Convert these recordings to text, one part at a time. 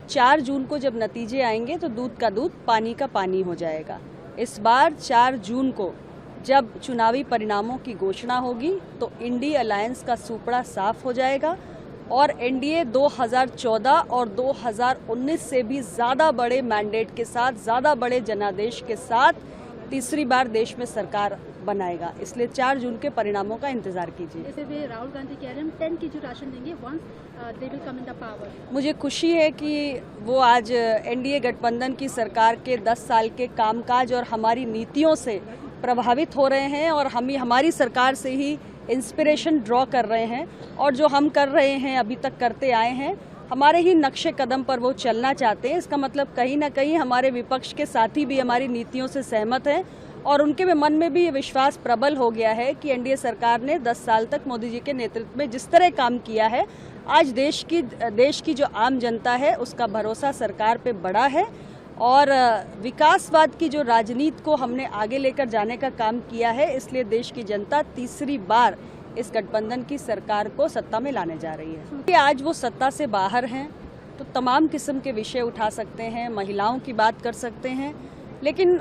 4 जून को जब नतीजे आएंगे तो दूध का दूध पानी का पानी हो जाएगा। इस बार 4 जून को जब चुनावी परिणामों की घोषणा होगी तो इंडी अलायंस का सूपड़ा साफ हो जाएगा और एनडीए 2014 और 2019 से भी ज़्यादा बड़े मैंडेट के साथ, ज़्यादा बड़े जनादेश के साथ तीसरी बार देश में सरकार बनाएगा। इसलिए 4 जून के परिणामों का इंतजार कीजिए। जैसे भी राहुल गांधी कह रहे हैं 10 केजी राशन देंगे once they will come in the power. मुझे खुशी है कि वो आज एनडीए गठबंधन की सरकार के 10 साल के कामकाज और हमारी नीतियों से प्रभावित हो रहे हैं और हम हमारी सरकार से ही इंस्पिरेशन ड्रॉ कर रहे हैं और जो हम कर रहे हैं, अभी तक करते आए हैं, हमारे ही नक्शे कदम पर वो चलना चाहते हैं। इसका मतलब कहीं ना कहीं हमारे विपक्ष के साथी भी हमारी नीतियों से सहमत हैं और उनके मन में भी ये विश्वास प्रबल हो गया है कि एनडीए सरकार ने 10 साल तक मोदी जी के नेतृत्व में जिस तरह काम किया है, आज देश की जो आम जनता है उसका भरोसा सरकार पे बढ़ा है और विकासवाद की जो राजनीति को हमने आगे लेकर जाने का काम किया है। इसलिए देश की जनता तीसरी बार इस गठबंधन की सरकार को सत्ता में लाने जा रही है। कि आज वो सत्ता से बाहर हैं तो तमाम किस्म के विषय उठा सकते हैं, महिलाओं की बात कर सकते हैं, लेकिन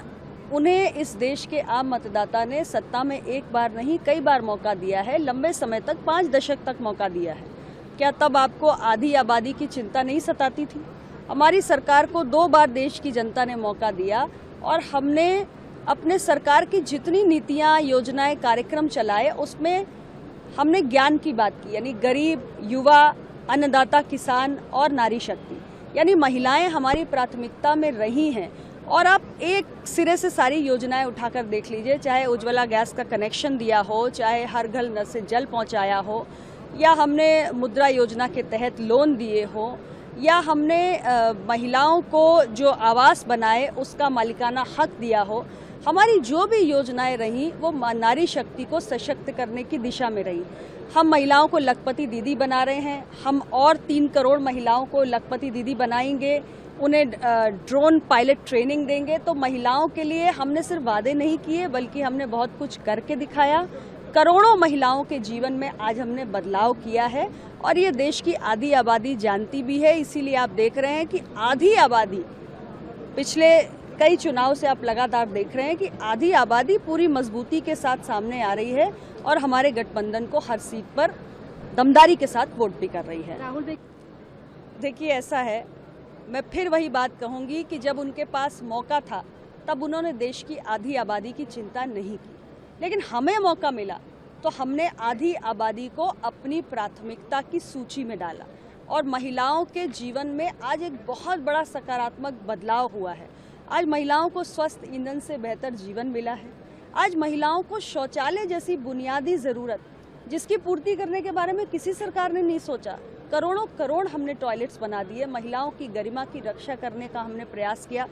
उन्हें इस देश के आम मतदाता ने सत्ता में एक बार नहीं कई बार मौका दिया है, लंबे समय तक 5 दशक तक मौका दिया है। क्या तब आपको आधी आबादी की चिंता नहीं सताती थी? हमारी सरकार को 2 बार देश की जनता ने मौका दिया और हमने अपने सरकार की जितनी नीतियां, योजनाएं, कार्यक्रम चलाए उसमें हमने ज्ञान की बात की, यानी गरीब, युवा, अन्नदाता, किसान और नारी शक्ति, यानी महिलाएं हमारी प्राथमिकता में रही हैं। और आप एक सिरे से सारी योजनाएं उठाकर देख लीजिए, चाहे उज्ज्वला गैस का कनेक्शन दिया हो, चाहे हर घर नल से जल पहुंचाया हो, या हमने मुद्रा योजना के तहत लोन दिए हो, या हमने महिलाओं को जो आवास बनाए उसका मालिकाना हक दिया हो। हमारी जो भी योजनाएं रही वो नारी शक्ति को सशक्त करने की दिशा में रही। हम महिलाओं को लखपति दीदी बना रहे हैं, हम और 3 करोड़ महिलाओं को लखपति दीदी बनाएंगे, उन्हें ड्रोन पायलट ट्रेनिंग देंगे। तो महिलाओं के लिए हमने सिर्फ वादे नहीं किए बल्कि हमने बहुत कुछ करके दिखाया। करोड़ों महिलाओं के जीवन में आज हमने बदलाव किया है और ये देश की आधी आबादी जानती भी है। इसीलिए आप देख रहे हैं कि आधी आबादी, पिछले कई चुनाव से आप लगातार देख रहे हैं कि आधी आबादी पूरी मजबूती के साथ सामने आ रही है और हमारे गठबंधन को हर सीट पर दमदारी के साथ वोट भी कर रही है। राहुल देखिए, ऐसा है, मैं फिर वही बात कहूंगी कि जब उनके पास मौका था तब उन्होंने देश की आधी आबादी की चिंता नहीं की, लेकिन हमें मौका मिला तो हमने आधी आबादी को अपनी प्राथमिकता की सूची में डाला और महिलाओं के जीवन में आज एक बहुत बड़ा सकारात्मक बदलाव हुआ है। आज महिलाओं को स्वस्थ ईंधन से बेहतर जीवन मिला है। आज महिलाओं को शौचालय जैसी बुनियादी ज़रूरत जिसकी पूर्ति करने के बारे में किसी सरकार ने नहीं सोचा, करोड़ों करोड़ हमने टॉयलेट्स बना दिए। महिलाओं की गरिमा की रक्षा करने का हमने प्रयास किया।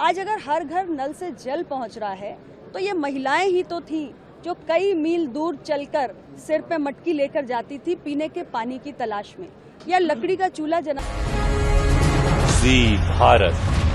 आज अगर हर घर नल से जल पहुंच रहा है तो ये महिलाएं ही तो थीं जो कई मील दूर चलकर सिर पे मटकी लेकर जाती थी पीने के पानी की तलाश में, या लकड़ी का चूल्हा जना। जी भारत।